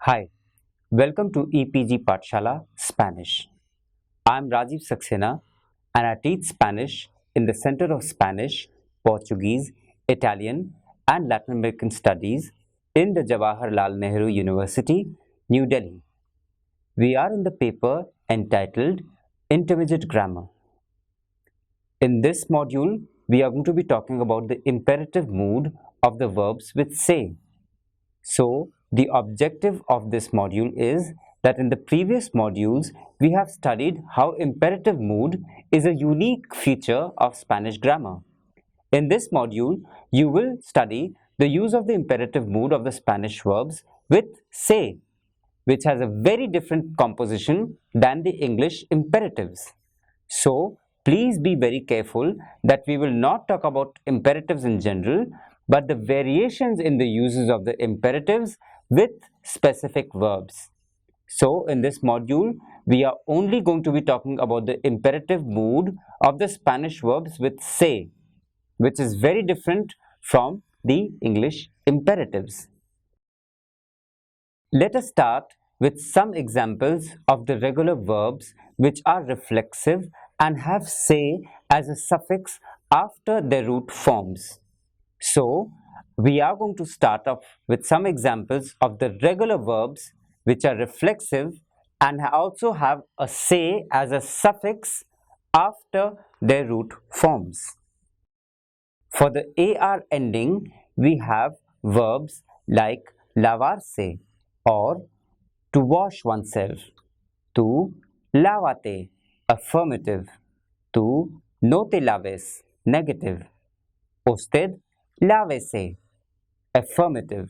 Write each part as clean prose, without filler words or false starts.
Hi, welcome to EPG Pathshala Spanish. I'm Rajiv Saxena and I teach Spanish in the Center of Spanish, Portuguese, Italian and Latin American Studies in the Jawaharlal Nehru University, New Delhi. We are in the paper entitled Intermediate Grammar. In this module, we are going to be talking about the imperative mood of the verbs with say. So, the objective of this module is that in the previous modules, we have studied how imperative mood is a unique feature of Spanish grammar. In this module, you will study the use of the imperative mood of the Spanish verbs with say, which has a very different composition than the English imperatives. So, please be very careful that we will not talk about imperatives in general, but the variations in the uses of the imperatives with specific verbs. So, in this module, we are only going to be talking about the imperative mood of the Spanish verbs with say, which is very different from the English imperatives. Let us start with some examples of the regular verbs which are reflexive and have say as a suffix after their root forms. So, we are going to start off with some examples of the regular verbs which are reflexive and also have a say as a suffix after their root forms. For the AR ending, we have verbs like lavarse or to wash oneself, to lávate, affirmative, to no te laves, negative, usted lávese, affirmative,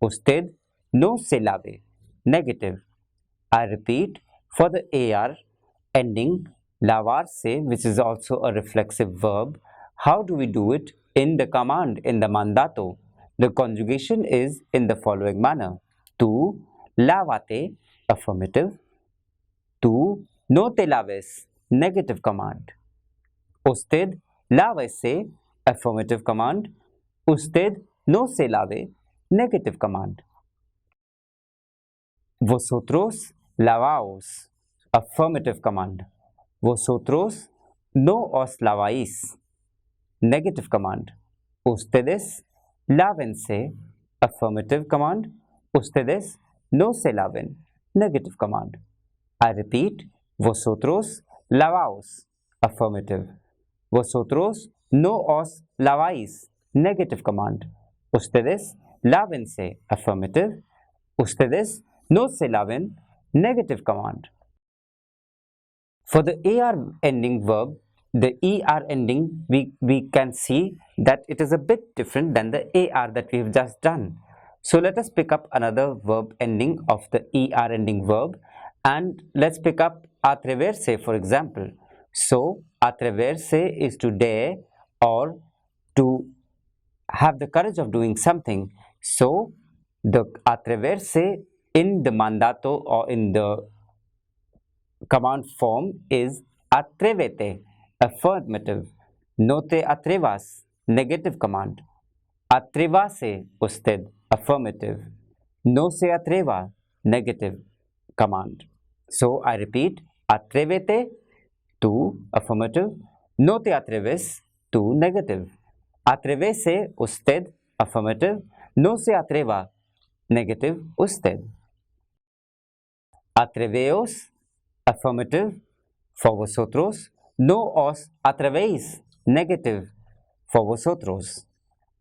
usted no se lave, negative. I repeat, for the AR ending lavarse, which is also a reflexive verb, how do we do it in the command, in the mandato? The conjugation is in the following manner. Tu lávate, affirmative. Tu no te laves, negative command. Usted lávese, affirmative command. Usted no se lave, negative command. Vosotros lavaos, affirmative command. Vosotros no os laváis, negative command. Ustedes lávense, affirmative command. Ustedes no se laven, negative command. I repeat, vosotros lavaos, affirmative. Vosotros no os laváis, negative command. Ustedes lávense, affirmative. Ustedes no se laven, negative command. For the AR ending verb, the ER ending, we can see that it is a bit different than the AR that we have just done. So let us pick up another verb ending of the ER ending verb and let's pick up atreverse for example. So atreverse is to dare or to have the courage of doing something. So the atreverse in the mandato or in the command form is atrévete, affirmative. No te atrevas, negative command. Atrévase usted, affirmative. No se atreva, negative command. So I repeat, atrévete to affirmative. No te atreves to negative. Atrévese usted, affirmative. No se atreva, negative usted. Atreveos, affirmative, for vosotros. No os atrevéis, negative, for vosotros.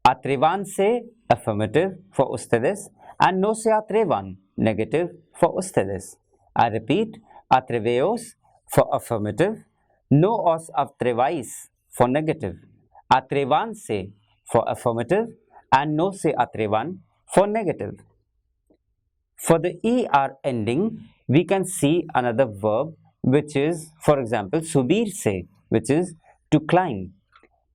Atrévanse, affirmative, for ustedes. And no se atrevan, negative, for ustedes. I repeat, atreveos, for affirmative. No os atreváis, for negative. Atrévanse, for affirmative. And no se atrevan, for negative. For the ER ending, we can see another verb which is, for example, subirse, which is to climb.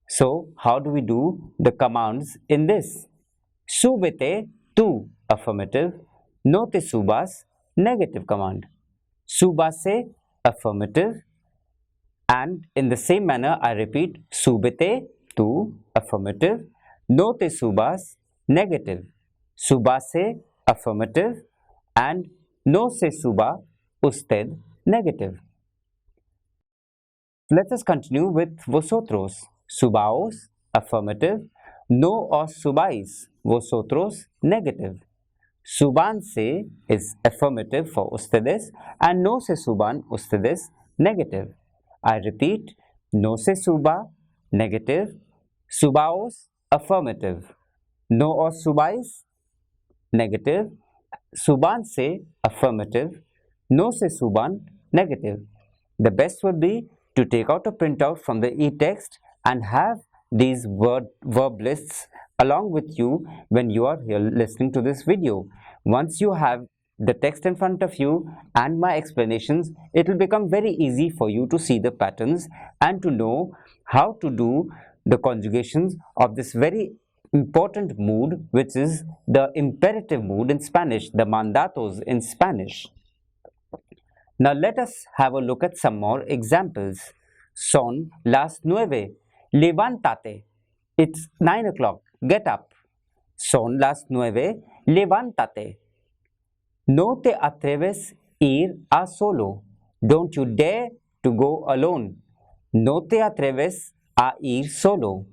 So, how do we do the commands in this? Súbete tú, affirmative. No te subas, negative command. Súbase, affirmative. And in the same manner, I repeat, súbete tú, affirmative. No te subas, negative. Subase, affirmative. and no se suba usted, negative. Let us continue with vosotros. Subaos, affirmative. No os subáis, vosotros, negative. Subanse is affirmative for ustedes and no se suban ustedes, negative. I repeat, no se suba, negative. Subaos, affirmative. No os subáis, negative. Subanse, affirmative. No se suban, negative. The best would be to take out a printout from the e-text and have these verb lists along with you when you are here listening to this video. Once you have the text in front of you and my explanations, it will become very easy for you to see the patterns and to know how to do the conjugations of this very important mood, which is the imperative mood in Spanish, the mandatos in Spanish. Now let us have a look at some more examples. Son las 9. Levántate. It's 9 o'clock. Get up. Son las 9. Levántate. No te atreves ir a solo. Don't you dare to go alone. No te atreves a ir solo.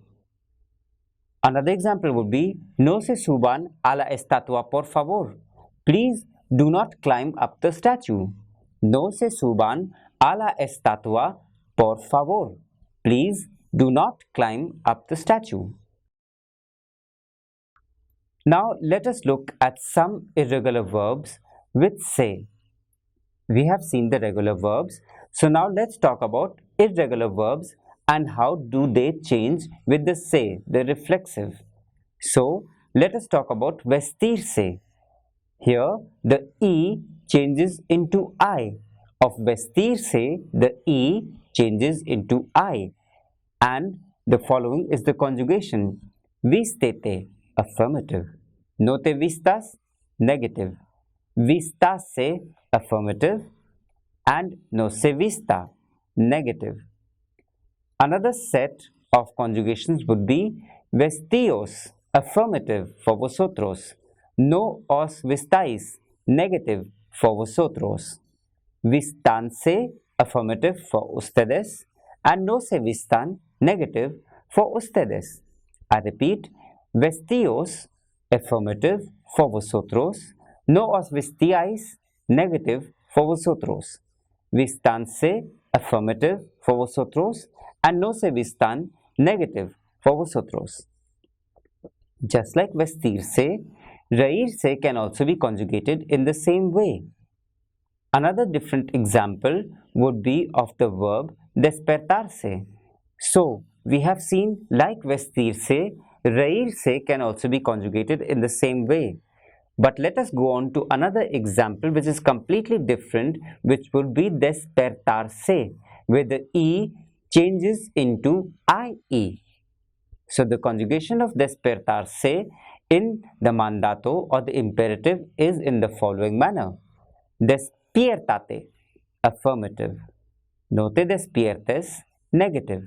Another example would be, no se suban a la estatua por favor. Please do not climb up the statue. No se suban a la estatua por favor. Please do not climb up the statue. Now let us look at some irregular verbs with se. We have seen the regular verbs. So now let's talk about irregular verbs and how do they change with the se, the reflexive. So let us talk about vestirse. Here the E changes into I. Of vestirse, the E changes into I. And the following is the conjugation. Vístete, affirmative. No te vistas, negative. Vistase, affirmative. And no se vista, negative. Another set of conjugations would be vestíos, affirmative for vosotros. No os vistáis, negative for vosotros. Vistanse, affirmative for ustedes, and no se vistan, negative for ustedes. I repeat, vestíos, affirmative for vosotros, no os vestíais, negative for vosotros. Vistanse, affirmative for vosotros, and no se vistan, negative for vosotros. Just like vestirse, reírse can also be conjugated in the same way. Another different example would be of the verb despertarse. So, we have seen like vestirse, reírse can also be conjugated in the same way. But let us go on to another example which is completely different, which would be despertarse, where the E changes into IE. So, the conjugation of despertarse in the mandato or the imperative is in the following manner. Despiértate, affirmative. No te despiertes, negative.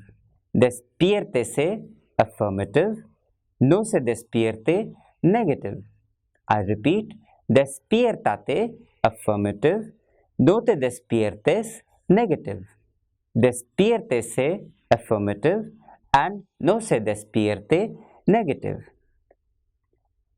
Despiértese, affirmative. No se despierte, negative. I repeat, despiértate, affirmative. No te despiertes, negative. Despiértese, affirmative. And no se despierte, negative.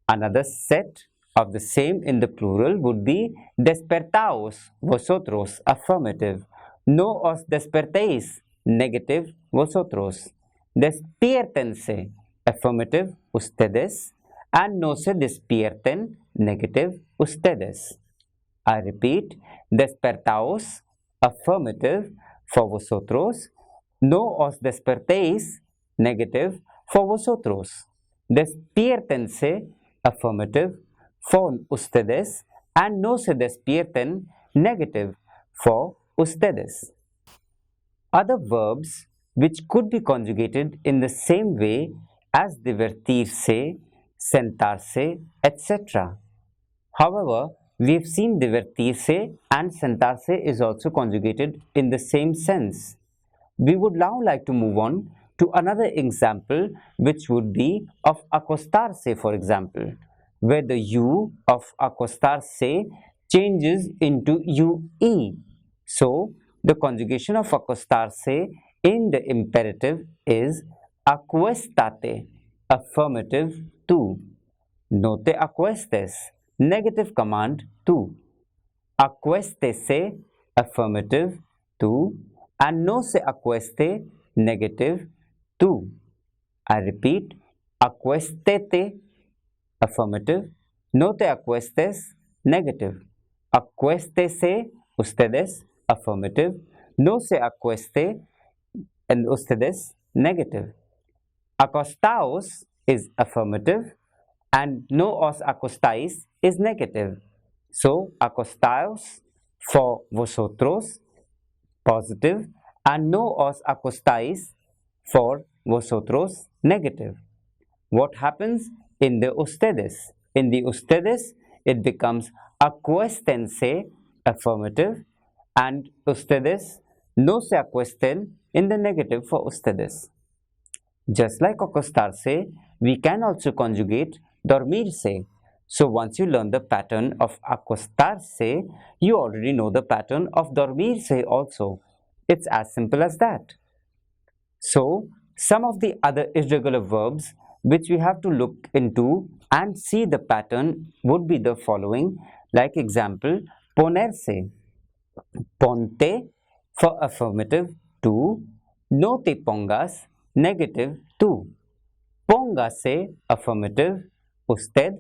Another set of the same in the plural would be despertaos, vosotros, affirmative. No os despertéis, negative, vosotros. Despiértense, affirmative, ustedes. And no se despierten, negative, ustedes. I repeat, despertaos, affirmative, for vosotros. No os despertéis, negative, for vosotros. Despiértense, affirmative, for ustedes, and no se despierten, negative, for ustedes. Other verbs which could be conjugated in the same way as divertirse, sentarse, etc. However, we have seen divertirse and sentarse is also conjugated in the same sense. We would now like to move on to another example, which would be of acostarse, for example, where the U of acostarse changes into UE. So, the conjugation of acostarse in the imperative is acuestate, affirmative 2. No te acuestes, negative command 2. Acuéstese, affirmative 2. And no se acueste, negative 2. I repeat, acuéstete, affirmative. No te acuestes, negative. Acuéstese, ustedes, affirmative. No se acueste, and ustedes, negative. Acostaos is affirmative and no os acostáis is negative. So, acostaos for vosotros, positive, and no os acostáis for vosotros, negative. What happens in the ustedes? In the ustedes, it becomes acuéstense, affirmative, and ustedes no se acuesten in the negative for ustedes. Just like acostarse, we can also conjugate dormirse. So once you learn the pattern of acostarse, you already know the pattern of dormirse also. It's as simple as that. So some of the other irregular verbs which we have to look into and see the pattern would be the following, like example, ponerse. Ponte for affirmative 2, no te pongas, negative 2. Póngase, affirmative, usted,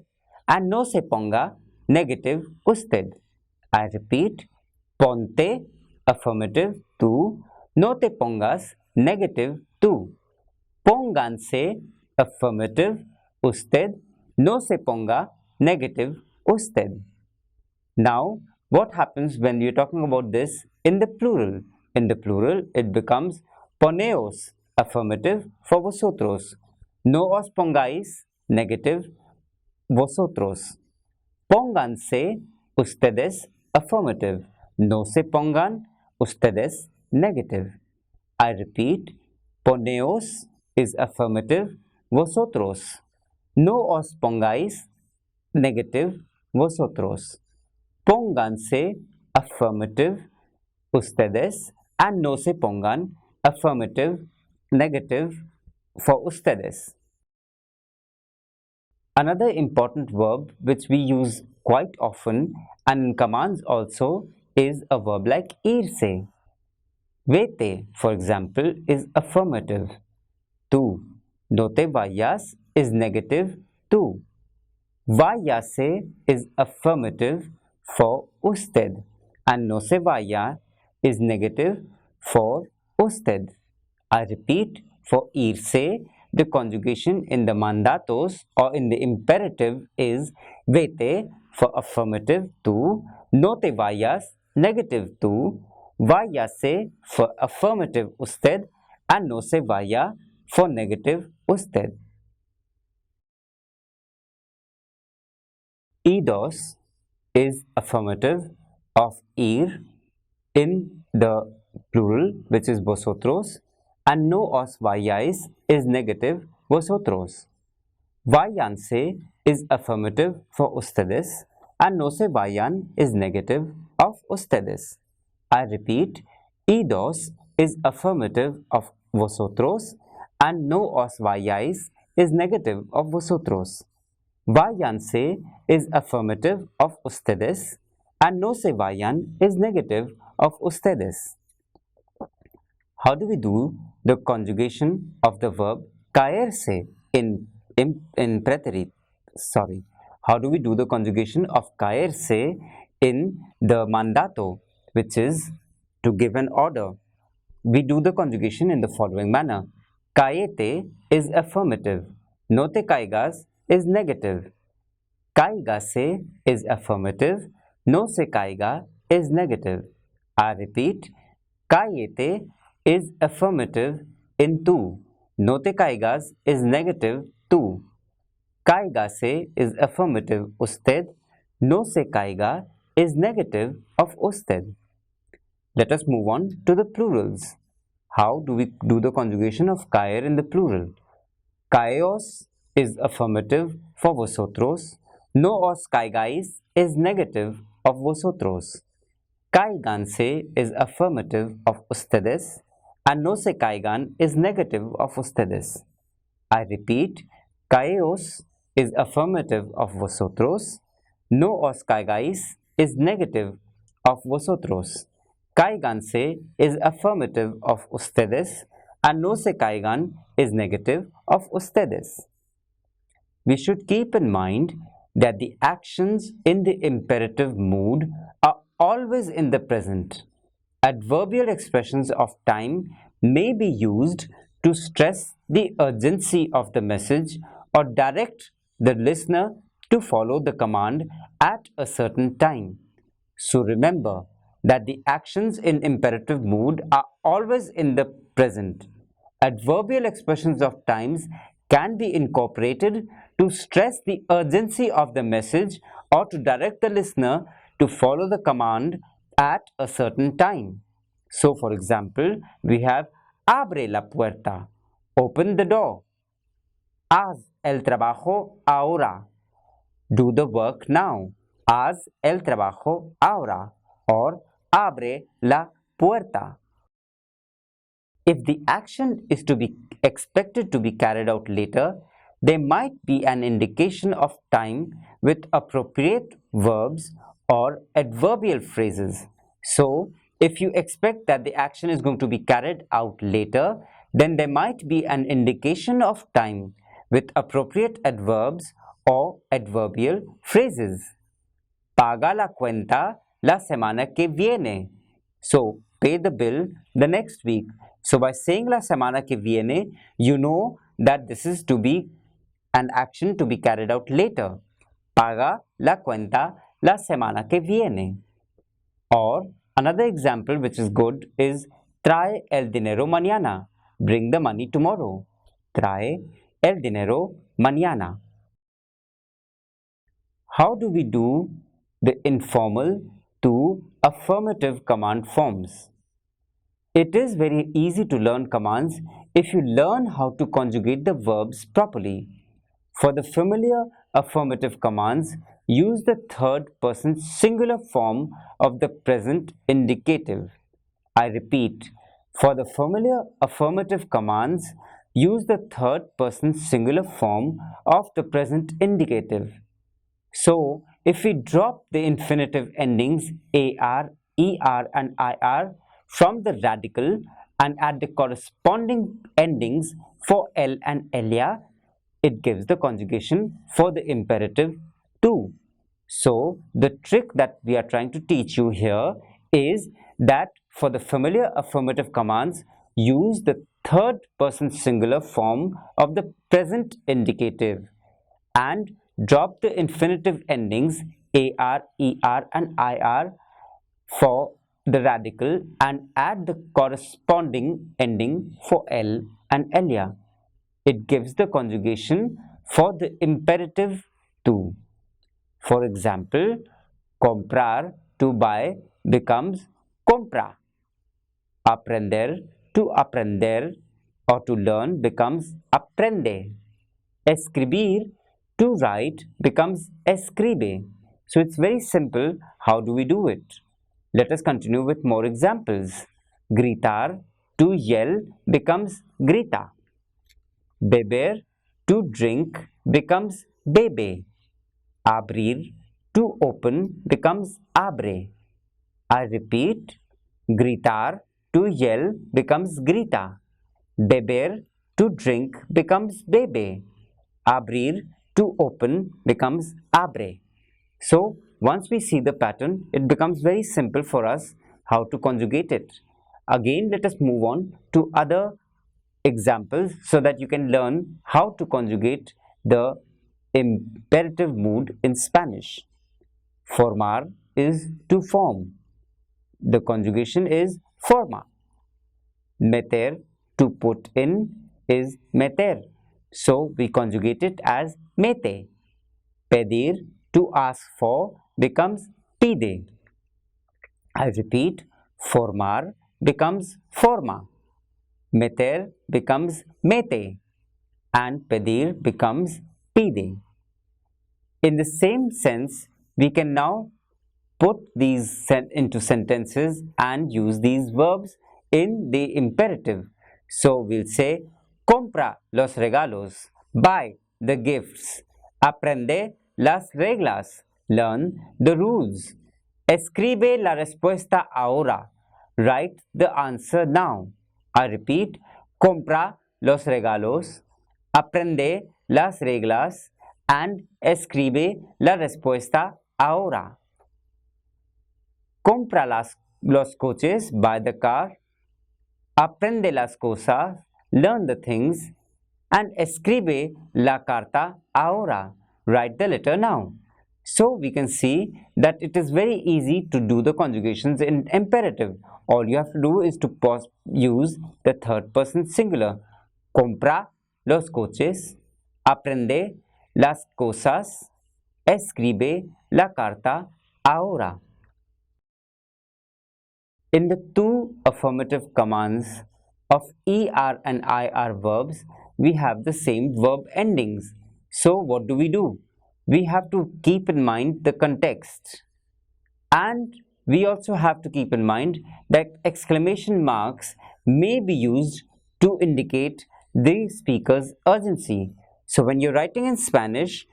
and no se ponga, negative, usted. I repeat, ponte, affirmative 2, no te pongas, negative 2. Pónganse, affirmative, usted, no se ponga, negative, usted. Now, what happens when you're talking about this in the plural? In the plural, it becomes poneos, affirmative, for vosotros. No os pongáis, negative, vosotros. Pónganse, ustedes, affirmative. No se pongan, ustedes, negative. I repeat, poneos is affirmative, vosotros. No os pongáis, negative, vosotros. Pónganse, affirmative, ustedes, and no se pongan, affirmative, negative, for ustedes. Another important verb which we use quite often and in commands also is a verb like irse. Vete, for example, is affirmative 2. No te vayas is negative 2. Váyase is affirmative for usted and no se vaya is negative for usted. I repeat, for irse, the conjugation in the mandatos or in the imperative is vete for affirmative 2, no te vayas negative 2, váyase for affirmative usted and no se vaya for negative usted. Idos is affirmative of ir in the plural, which is vosotros, and no os vayáis is negative vosotros. Váyanse is affirmative for ustedes and no se vayan is negative of ustedes. I repeat, idos is affirmative of vosotros and no os vayáis is negative of vosotros. Váyanse is affirmative of ustedes and no se vayan is negative of ustedes. How do we do the conjugation of the verb caerse in preterite? How do we do the conjugation of caerse in the mandato, which is to give an order? We do the conjugation in the following manner. Caete is affirmative. No te caigas is negative. Caigase is affirmative. No se caiga is negative. I repeat, caete is affirmative in 2. No te caigas is negative 2. Caigase is affirmative usted. No se caiga is negative of usted. Let us move on to the plurals. How do we do the conjugation of caer in the plural? Caeos is affirmative for vosotros. No os caigais is negative of vosotros. Cáiganse is affirmative of ustedes and no se caigan is negative of ustedes. I repeat, caeos is affirmative of vosotros, no os caigáis is negative of vosotros. Cáiganse is affirmative of ustedes and no se caigan is negative of ustedes. We should keep in mind that the actions in the imperative mood are always in the present. Adverbial expressions of time may be used to stress the urgency of the message or direct the listener to follow the command at a certain time. So remember that the actions in imperative mood are always in the present. Adverbial expressions of times can be incorporated to stress the urgency of the message or to direct the listener to follow the command at a certain time. So, for example, we have abre la puerta, open the door. Haz el trabajo ahora, do the work now. Haz el trabajo ahora or abre la puerta. If the action is to be expected to be carried out later, there might be an indication of time with appropriate verbs or adverbial phrases. So, if you expect that the action is going to be carried out later, then there might be an indication of time with appropriate adverbs or adverbial phrases. Paga la cuenta la semana que viene. So, pay the bill the next week. So, by saying la semana que viene, you know that this is to be an action to be carried out later. Paga la cuenta la semana que viene. Or another example which is good is trae el dinero mañana. Bring the money tomorrow. Trae el dinero mañana. How do we do the informal to affirmative command forms? It is very easy to learn commands if you learn how to conjugate the verbs properly. For the familiar affirmative commands, use the third person singular form of the present indicative. I repeat, for the familiar affirmative commands, use the third person singular form of the present indicative. So, if we drop the infinitive endings AR, ER and IR from the radical and add the corresponding endings for L and Elia, it gives the conjugation for the imperative too. So, the trick that we are trying to teach you here is that for the familiar affirmative commands, use the third person singular form of the present indicative and drop the infinitive endings AR, ER and IR for the radical and add the corresponding ending for L and Elia. It gives the conjugation for the imperative too. For example, comprar, to buy, becomes compra. Aprender, to aprender or to learn becomes aprende. Escribir, to write becomes escribe. So it's very simple. How do we do it? Let us continue with more examples. Gritar, to yell becomes grita. Beber, to drink becomes bebe. Abrir, to open becomes abre. I repeat, gritar, to yell becomes grita. Beber, to drink becomes bebe. Abrir, to open becomes abre. So, once we see the pattern, it becomes very simple for us how to conjugate it. Again, let us move on to other examples so that you can learn how to conjugate the imperative mood in Spanish. Formar is to form. The conjugation is forma. Meter, to put in, is meter. So we conjugate it as mete. Pedir, to ask for, becomes pide. I repeat, formar becomes forma. Meter becomes mete. And pedir becomes pide. In the same sense, we can now put these into sentences and use these verbs in the imperative. So we'll say, compra los regalos, buy the gifts, aprende las reglas, learn the rules, escribe la respuesta ahora, write the answer now. I repeat, compra los regalos, aprende las reglas, and escribe la respuesta ahora. Compra los coches, buy the car, aprende las cosas, learn the things, and escribe la carta ahora, write the letter now. So we can see that it is very easy to do the conjugations in imperative. All you have to do is to use the third person singular. Compra los coches, aprende las cosas, escribe la carta ahora. In the two affirmative commands of ER and IR verbs, we have the same verb endings. So what do? We have to keep in mind the context. And we also have to keep in mind that exclamation marks may be used to indicate the speaker's urgency. So when you're writing in Spanish,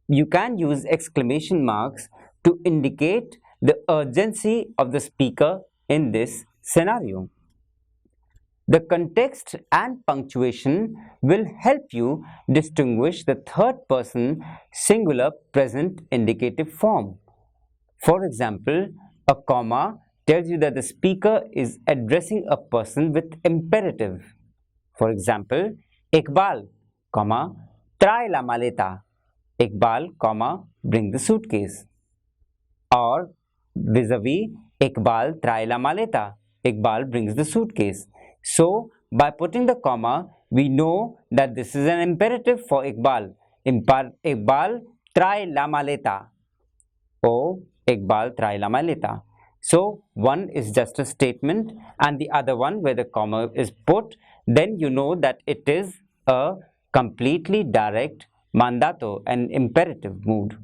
you can use exclamation marks to indicate the urgency of the speaker in this scenario. The context and punctuation will help you distinguish the third person singular present indicative form. For example, a comma tells you that the speaker is addressing a person with imperative. For example, Iqbal, comma, trae la maleta. Iqbal, comma, bring the suitcase. Or vis-a-vis, Iqbal trae la maleta. Iqbal brings the suitcase. So, by putting the comma, we know that this is an imperative for Iqbal. Iqbal trae la maleta. Oh, Iqbal trae la maleta. So, one is just a statement and the other one where the comma is put, then you know that it is a completely direct mandato, an imperative mood.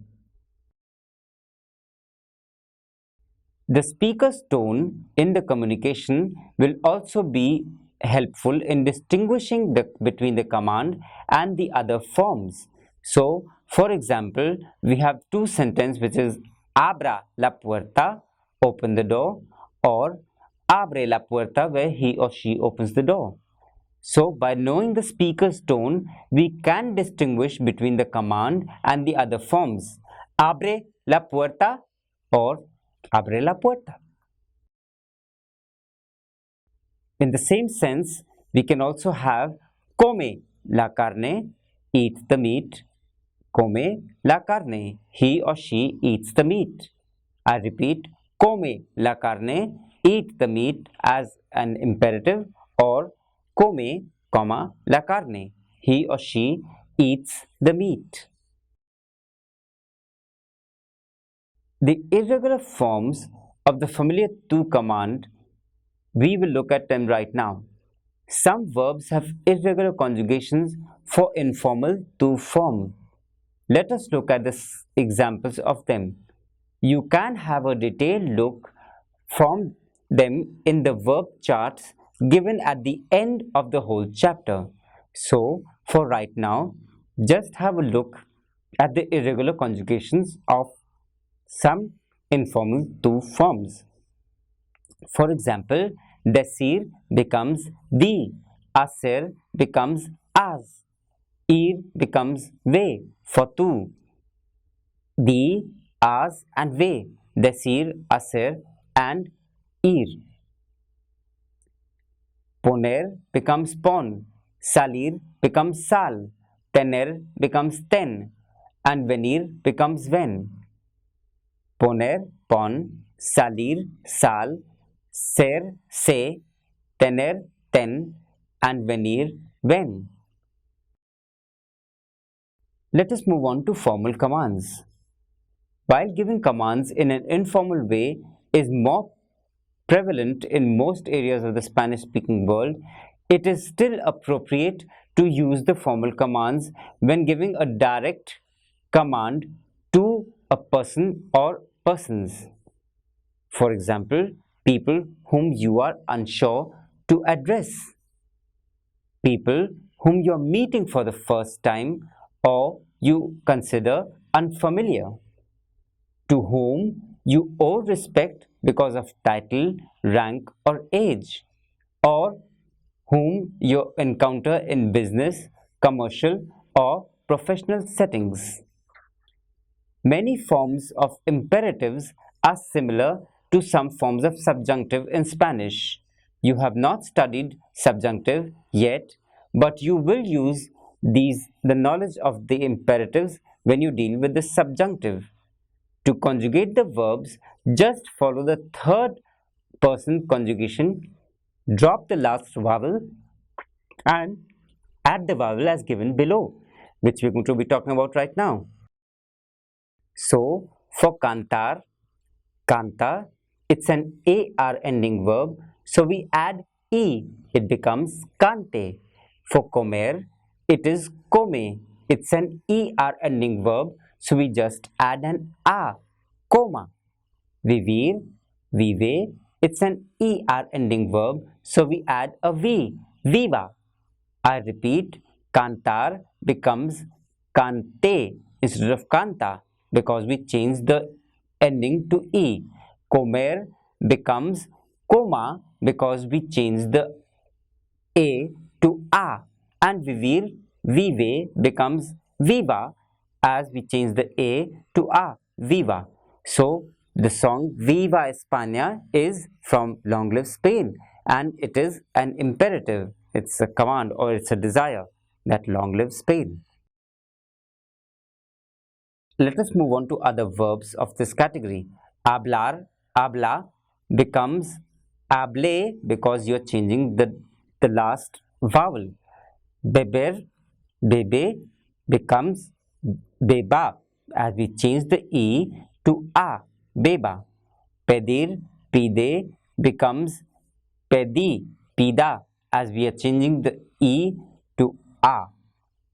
The speaker's tone in the communication will also be helpful in distinguishing between the command and the other forms. So, for example, we have two sentences which is abra la puerta, open the door, or abre la puerta, where he or she opens the door. So, by knowing the speaker's tone, we can distinguish between the command and the other forms. Abre la puerta or abre la puerta. In the same sense, we can also have come la carne, eat the meat. Come la carne, he or she eats the meat. I repeat, come la carne, eat the meat as an imperative, or come, comma, la carne, he or she eats the meat. The irregular forms of the familiar to command, we will look at them right now. Some verbs have irregular conjugations for informal to form. Let us look at the examples of them. You can have a detailed look from them in the verb charts given at the end of the whole chapter. So, for right now, just have a look at the irregular conjugations of some informal to forms. For example, decir becomes di, hacer becomes haz, ir becomes ve for tú. Di, haz and ve, decir, hacer and ir. Poner becomes pon, salir becomes sal, tener becomes ten, and venir becomes ven. Poner, pon, salir, sal, ser, se, tener, ten, and venir, ven. Let us move on to formal commands. While giving commands in an informal way is more prevalent in most areas of the Spanish-speaking world, it is still appropriate to use the formal commands when giving a direct command to a person or persons. For example, people whom you are unsure to address, people whom you are meeting for the first time or you consider unfamiliar, to whom you owe respect because of title, rank, or age, or whom you encounter in business, commercial, or professional settings. Many forms of imperatives are similar to some forms of subjunctive in Spanish. You have not studied subjunctive yet, but you will use the knowledge of the imperatives when you deal with the subjunctive. To conjugate the verbs, just follow the third person conjugation, drop the last vowel, and add the vowel as given below, which we're going to be talking about right now. So, for cantar, canta, it's an AR ending verb, so we add E, it becomes cante. For comer, it is come, it's an ER ending verb, so we just add an A, coma. Vivir, vive, it's an ER ending verb, so we add a V, viva. I repeat, cantar becomes cante instead of canta because we change the ending to E. Comer becomes coma because we change the A to A. And vivir, vive becomes viva as we change the A to A, viva. So the song Viva España is from Long Live Spain and it is an imperative. It's a command or it's a desire that long live Spain. Let us move on to other verbs of this category. Hablar, habla becomes hable because you're changing the last vowel. Beber, bebe becomes beba as we change the E to A, beba. Pedir, pide becomes pedi, pida as we are changing the E to A.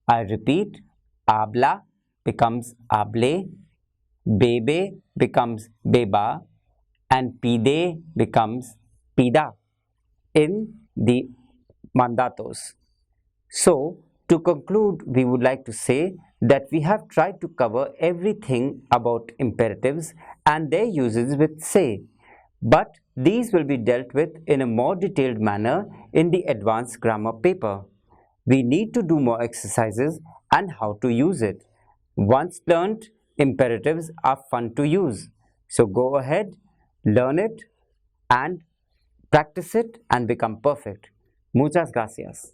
I repeat, habla becomes hable, bebe becomes beba, and pide becomes pida in the mandatos. So, to conclude, we would like to say that we have tried to cover everything about imperatives and their uses with say, but these will be dealt with in a more detailed manner in the advanced grammar paper. We need to do more exercises and how to use it. Once learned, imperatives are fun to use. So go ahead, learn it and practice it and become perfect. Muchas gracias.